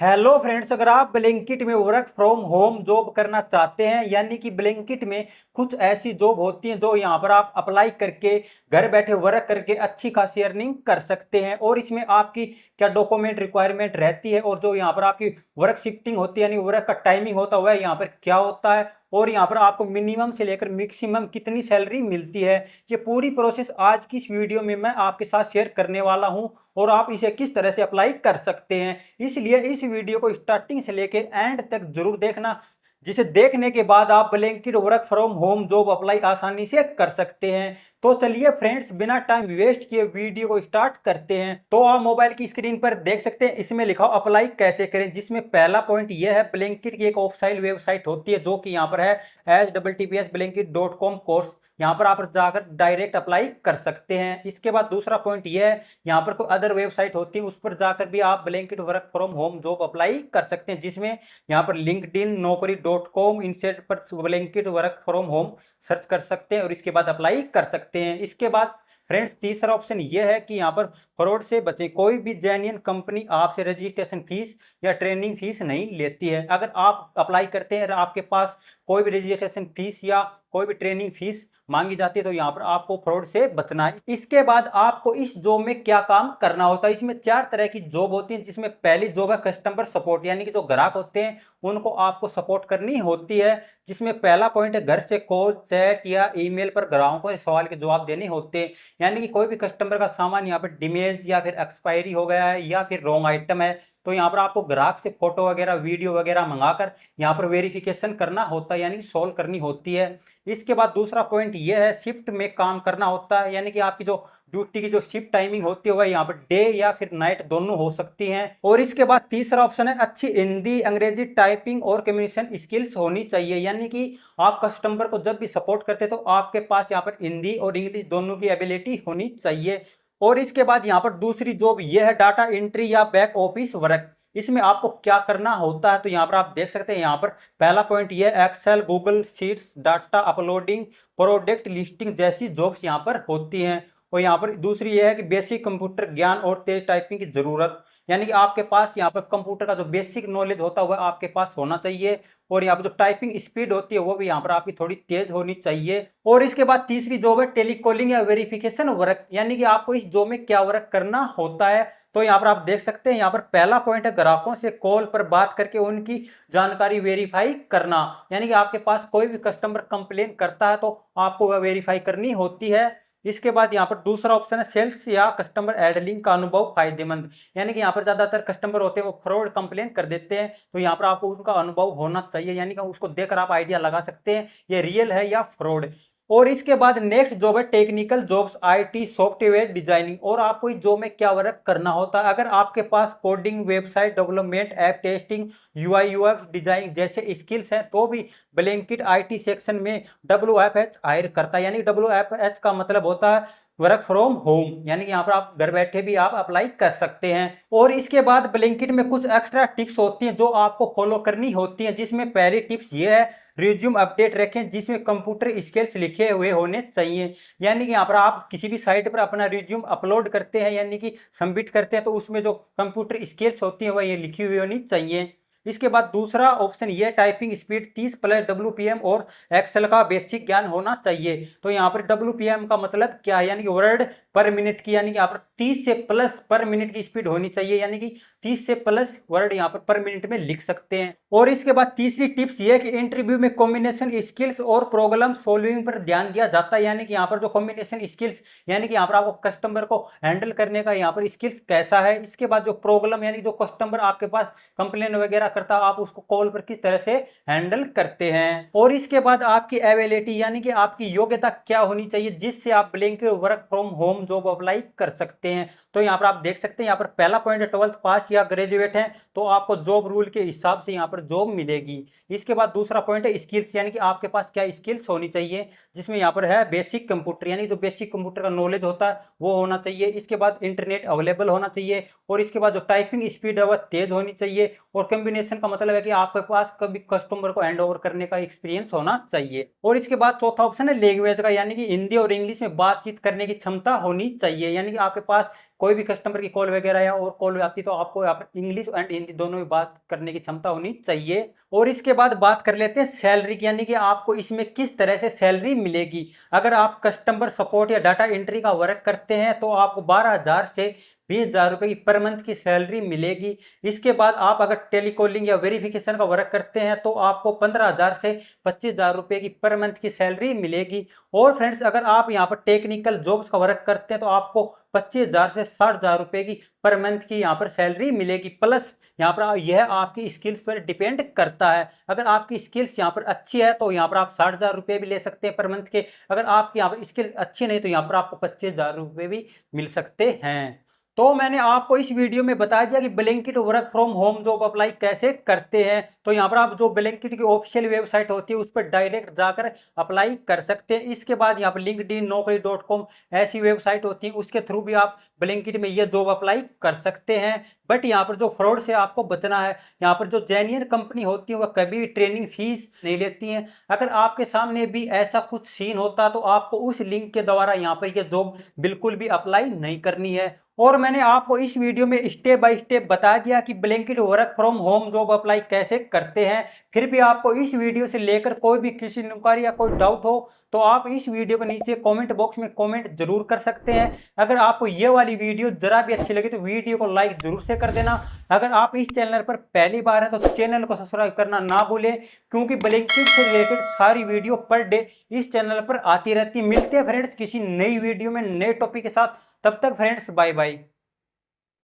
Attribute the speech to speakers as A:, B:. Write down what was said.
A: Hello friends, अगर आप Blinkit में वर्क फ्रॉम होम जॉब करना चाहते हैं यानी कि ब्लिंकिट में कुछ ऐसी जॉब होती हैं जो यहाँ पर आप अप्लाई करके घर बैठे वर्क करके अच्छी खासी अर्निंग कर सकते हैं। और इसमें आपकी क्या डॉक्यूमेंट रिक्वायरमेंट रहती है और जो यहाँ पर आपकी वर्क शिफ्टिंग होती है यानी वर्क का टाइमिंग होता हुआ है यहाँ पर क्या होता है और यहाँ पर आपको मिनिमम से लेकर मैक्सिमम कितनी सैलरी मिलती है, ये पूरी प्रोसेस आज की इस वीडियो में मैं आपके साथ शेयर करने वाला हूँ और आप इसे किस तरह से अप्लाई कर सकते हैं। इसलिए इस वीडियो को स्टार्टिंग से लेके एंड तक जरूर देखना, जिसे देखने के बाद आप blanket work from home job apply आसानी से कर सकते हैं। तो चलिए फ्रेंड्स, बिना टाइम वेस्ट किए वीडियो को स्टार्ट करते हैं। तो आप मोबाइल की स्क्रीन पर देख सकते हैं, इसमें लिखा अप्लाई कैसे करें, जिसमें पहला पॉइंट यह है ब्लैंकेट की एक ऑफिशियल वेबसाइट होती है जो कि यहाँ पर है https://blanket.com कोर्स। यहाँ पर आप जाकर डायरेक्ट अप्लाई कर सकते हैं। इसके बाद दूसरा पॉइंट यह है, यहाँ पर कोई अदर वेबसाइट होती है उस पर जाकर भी आप blanket work from home job apply कर सकते हैं, जिसमें यहाँ पर लिंक्डइन, नौकरी.com, इनसेट पर blanket work from home search कर सकते हैं और इसके बाद अप्लाई कर सकते हैं। इसके बाद फ्रेंड्स तीसरा ऑप्शन यह है कि यहाँ पर फ्रॉड से बचें। कोई भी जेन्युइन कंपनी आपसे रजिस्ट्रेशन फीस या ट्रेनिंग फीस नहीं लेती है। अगर आप अप्लाई करते हैं और आपके पास कोई भी रजिस्ट्रेशन फीस या कोई भी ट्रेनिंग फीस मांगी जाती है तो यहाँ पर आपको फ्रॉड से बचना है। इसके बाद आपको इस जॉब में क्या काम करना होता है, इसमें 4 तरह की जॉब होती है, जिसमें पहली जॉब है कस्टमर सपोर्ट, यानी कि जो ग्राहक होते हैं उनको आपको सपोर्ट करनी होती है। जिसमें पहला पॉइंट है घर से कॉल, चैट या ईमेल पर ग्राहकों के सवाल के जवाब देने होते हैं। यानी कि कोई भी कस्टमर का सामान यहाँ पर डैमेज या फिर एक्सपायरी हो गया है या फिर रॉन्ग आइटम है तो यहाँ पर आपको ग्राहक से फोटो वगैरह वीडियो वगैरह मंगाकर यहाँ पर वेरिफिकेशन करना होता है, यानी कि सोल्व करनी होती है। इसके बाद दूसरा पॉइंट यह है शिफ्ट में काम करना होता है, यानी कि आपकी जो ड्यूटी की जो शिफ्ट टाइमिंग होती है वह यहाँ पर डे या फिर नाइट दोनों हो सकती हैं। और इसके बाद तीसरा ऑप्शन है अच्छी हिंदी अंग्रेजी टाइपिंग और कम्युनिकेशन स्किल्स होनी चाहिए, यानी कि आप कस्टमर को जब भी सपोर्ट करते हैं तो आपके पास यहाँ पर हिंदी और इंग्लिश दोनों की एबिलिटी होनी चाहिए। और इसके बाद यहाँ पर दूसरी जॉब यह है डाटा एंट्री या बैक ऑफिस वर्क। इसमें आपको क्या करना होता है तो यहाँ पर आप देख सकते हैं, यहाँ पर पहला पॉइंट ये Excel, Google sheets, data uploading, product listing जैसी जॉब्स यहाँ पर होती हैं। और यहाँ पर दूसरी ये है कि बेसिक कंप्यूटर ज्ञान और तेज टाइपिंग की जरूरत, यानी कि आपके पास यहाँ पर कंप्यूटर का जो बेसिक नॉलेज होता है वह आपके पास होना चाहिए और यहाँ पर जो टाइपिंग स्पीड होती है वो भी यहाँ पर आपकी थोड़ी तेज होनी चाहिए। और इसके बाद तीसरी जॉब है टेलीकॉलिंग या वेरिफिकेशन वर्क, यानी कि आपको इस जॉब में क्या वर्क करना होता है तो यहाँ पर आप देख सकते हैं, यहाँ पर पहला पॉइंट है ग्राहकों से कॉल पर बात करके उनकी जानकारी वेरीफाई करना, यानी कि आपके पास कोई भी कस्टमर कंप्लेन करता है तो आपको वह वेरीफाई करनी होती है। इसके बाद यहाँ पर दूसरा ऑप्शन है सेल्स या कस्टमर हैंडलिंग का अनुभव फायदेमंद, यानी कि यहाँ पर ज्यादातर कस्टमर होते हैं वो फ्रॉड कंप्लेन कर देते हैं तो यहाँ पर आपको उनका अनुभव होना चाहिए, यानी कि उसको देखकर आप आइडिया लगा सकते हैं ये रियल है या फ्रॉड। और इसके बाद नेक्स्ट जॉब है technical jobs, IT software designing. और आपको इस जॉब में क्या वर्क करना होता है, अगर आपके पास coding, website development, app testing, UI UX designing जैसे स्किल्स हैं तो भी ब्लैंकेट आईटी सेक्शन में WFH हायर करता है, यानी WFH का मतलब होता है वर्क फ्रॉम होम, यानी कि यहाँ पर आप घर बैठे भी आप अप्लाई कर सकते हैं। और इसके बाद ब्लैंकेट में कुछ एक्स्ट्रा टिप्स होती हैं जो आपको फॉलो करनी होती हैं, जिसमें पहली टिप्स ये है रिज्यूम अपडेट रखें जिसमें कंप्यूटर स्किल्स लिखे हुए होने चाहिए, यानी कि यहाँ पर आप किसी भी साइट पर अपना रिज्यूम अपलोड करते हैं यानी कि सबमिट करते हैं तो उसमें जो कंप्यूटर स्किल्स होती हैं वह ये लिखी हुई होनी चाहिए। इसके बाद दूसरा ऑप्शन ये टाइपिंग स्पीड 30 प्लस WPM और एक्सेल का बेसिक ज्ञान होना चाहिए। तो यहाँ पर WPM का मतलब क्या है, यानी कि वर्ड पर मिनट की, यानी कि यहाँ पर 30 से प्लस पर मिनट की स्पीड होनी चाहिए, यानी कि 30 से प्लस वर्ड यहाँ पर मिनट में लिख सकते हैं। और इसके बाद तीसरी टिप्स ये कि इंटरव्यू में कॉम्बिनेशन स्किल्स और प्रॉब्लम सॉल्विंग पर ध्यान दिया जाता है, यानी कि यहाँ पर जो कॉम्बिनेशन स्किल्स यानी कि यहाँ पर आपको कस्टमर को हैंडल करने का यहाँ पर स्किल्स कैसा है। इसके बाद जो प्रॉब्लम यानी जो कस्टमर आपके पास कंप्लेन वगैरह करता है आप उसको कॉल पर किस तरह से हैंडल करते हैं। और इसके बाद आपकी एबिलिटी यानी कि आपकी योग्यता क्या होनी चाहिए जिससे आप blanket work from home job apply कर सकते हैं। तो यहाँ पर आप देख सकते हैं, यहाँ पर पहला पॉइंट है 12th पास या ग्रेजुएट है तो आपको जॉब रूल के हिसाब से यहाँ पर जॉब मिलेगी। इसके बाद दूसरा पॉइंट है स्किल्स, यानी कि आपके पास क्या स्किल्स होनी चाहिए, जिसमें यहाँ पर है बेसिक कंप्यूटर, यानी जो बेसिक कंप्यूटर का नॉलेज होता है वो होना चाहिए। इसके बाद इंटरनेट अवेलेबल होना चाहिए और इसके बाद जो टाइपिंग स्पीड है वह तेज होनी चाहिए। और कॉम्बिनेशन का मतलब है कि आपके पास कभी कस्टमर को हैंड ओवर करने का एक्सपीरियंस होना चाहिए। और इसके बाद चौथा ऑप्शन है लैंग्वेज का, यानी कि हिंदी और इंग्लिश में बातचीत करने की क्षमता होनी चाहिए, यानी कि आपके पास कोई भी कस्टमर की कॉल वगैरह या और कॉल आती है तो आपको यहाँ पर इंग्लिश एंड हिंदी दोनों में बात करने की क्षमता होनी चाहिए। और इसके बाद बात कर लेते हैं सैलरी की, यानी कि आपको इसमें किस तरह से सैलरी मिलेगी। अगर आप कस्टमर सपोर्ट या डाटा एंट्री का वर्क करते हैं तो आपको 12,000 से 20,000 रुपये की पर मंथ की सैलरी मिलेगी। इसके बाद आप अगर टेलीकॉलिंग या वेरिफिकेशन का वर्क करते हैं तो आपको 15,000 से 25,000 रुपये की पर मंथ की सैलरी मिलेगी। और फ्रेंड्स अगर आप यहाँ पर टेक्निकल जॉब्स का वर्क करते हैं तो आपको 25,000 से 60,000 रुपये की पर मंथ की यहाँ पर सैलरी मिलेगी। प्लस यहाँ पर यह आपकी स्किल्स पर डिपेंड करता है। अगर आपकी स्किल्स यहाँ पर अच्छी है तो यहाँ पर आप 60,000 रुपये भी ले सकते हैं पर मंथ के। अगर आपकी यहाँ पर स्किल्स अच्छी नहीं तो यहाँ पर आपको 25,000 रुपये भी मिल सकते हैं। तो मैंने आपको इस वीडियो में बता दिया कि Blinkit work from home job apply कैसे करते हैं। तो यहाँ पर आप जो ब्लिंकिट की ऑफिशियल वेबसाइट होती है उस पर डायरेक्ट जाकर अप्लाई कर सकते हैं। इसके बाद यहाँ पर लिंक्डइन, naukri.com ऐसी वेबसाइट होती है, उसके थ्रू भी आप ब्लिंकिट में ये जॉब अप्लाई कर सकते हैं। बट यहाँ पर जो फ्रॉड से आपको बचना है, यहाँ पर जो जेन्युइन कंपनी होती है वह कभी भी ट्रेनिंग फीस नहीं लेती हैं। अगर आपके सामने भी ऐसा कुछ सीन होता तो आपको उस लिंक के द्वारा यहाँ पर ये जॉब बिल्कुल भी अप्लाई नहीं करनी है। और मैंने आपको इस वीडियो में स्टेप बाय स्टेप बता दिया कि Blinkit work from home job apply कैसे करते हैं। फिर भी आपको इस वीडियो से लेकर कोई भी किसी इंक्वायरी या कोई डाउट हो तो आप इस वीडियो के नीचे कमेंट बॉक्स में कमेंट जरूर कर सकते हैं। अगर आपको ये वाली वीडियो जरा भी अच्छी लगी तो वीडियो को लाइक जरूर से कर देना। अगर आप इस चैनल पर पहली बार हैं तो चैनल को सब्सक्राइब करना ना भूलें, क्योंकि ब्लिंकिट से रिलेटेड सारी वीडियो पर डे इस चैनल पर आती रहती है। मिलते हैं फ्रेंड्स किसी नई वीडियो में नए टॉपिक के साथ। तब तक फ्रेंड्स बाय बाय।